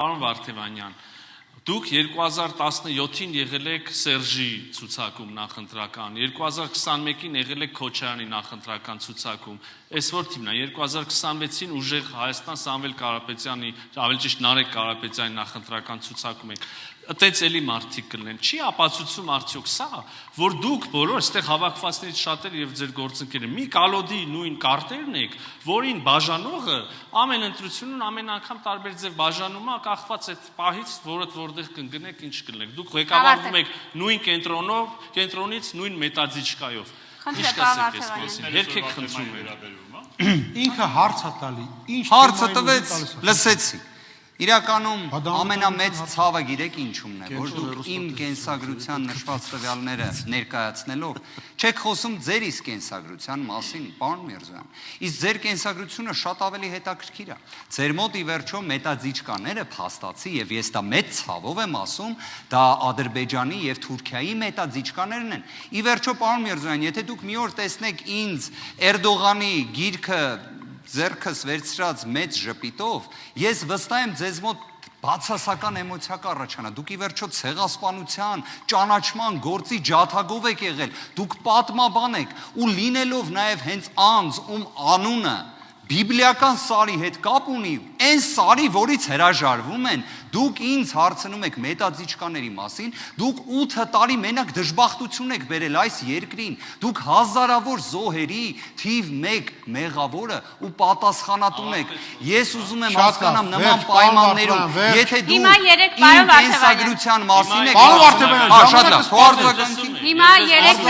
Պարոն Վարդևանյան, դուք 2017-ին եղել եք Սերժի ցուցակում նախընտրական, 2021-ին եղել եք Քոչարյանի նախընտրական ցուցակում, այսօր թիմն է 2026-ին ուժեղ Հայաստան Սամվել Կարապետյանի, ավելի ճիշտ Նարեկ Կարապետյանի նախընտրական ցուցակում եք։ Այդտենց էլի մարդիկ կլինեն։ Չի ապացուցում արդյոք սա, որ դուք բոլոր այստեղ հավաքվածներից շատերը եւ ձեր գործընկերները մի կալոդի նույն կարտերն եք, որին բաժանողը ամեն ընտրությունում ամեն անգամ տարբեր ձև բաժանում է, կախված այդ պահից, որտեղ կընկնեք, ինչ կլինեք։ Դուք ղեկավարվում եք նույն կենտրոնից նույն մետաձիչկայով։ Ինչ կասեք այս մասին։ Երբ եք խնդրում եք։ Ինքը հարց է տալի։ Ինչ հարցը տվեց, լսեցի։ Իրականում ամենամեծ ցավը գիտեք ինչումն է, որ դուք իմ կենսագրության նշված տվյալները ներկայացնելով չեք խոսում ձեր իսկ կենսագրության մասին, պարոն Միրզոյան։ Իսկ ձեր կենսագրությունը շատ ավելի հետաքրքիր է։ Ձեր մոտ ի վերջո մետաձիչկաները փաստացի, եւ ես դա մեծ ցավով եմ ասում, դա Ադրբեջանի եւ Թուրքիայի մետաձիչկաներն են։ Ի վերջո, պարոն Միրզոյան, եթե դուք մի օր տեսնեք ինձ Էրդողանի գիրքը ձեռքս վերցրած մեծ ժպիտով, ես վստահ եմ ձեզ մոտ բացասական էմոցիա կառաջանա, դուք ի վերջո ցեղասպանության, ճանաչման գործի ջաթագով եք եղել, դուք պատմաբան եք ու լինելով նաև հենց անձ, ում անունը բիբլիական սարի հետ կապ ունի, այն սարի, որից հրաժարվում են, դուք ինձ հարցնում եք մետաձիչկաների մասին, դուք 8 տարի մենակ դժբախտություն եք բերել այս երկրին, դուք հազարավոր զոհերի թիվ 1 մեղավորը ու պատասխանատուն եք, ես ուզում եմ հասկանամ նման պայմաններում, եթե դու իմ կենսագրության մասին եք, Պարոն Վարդևանյան, շատ լավ, հիմա 3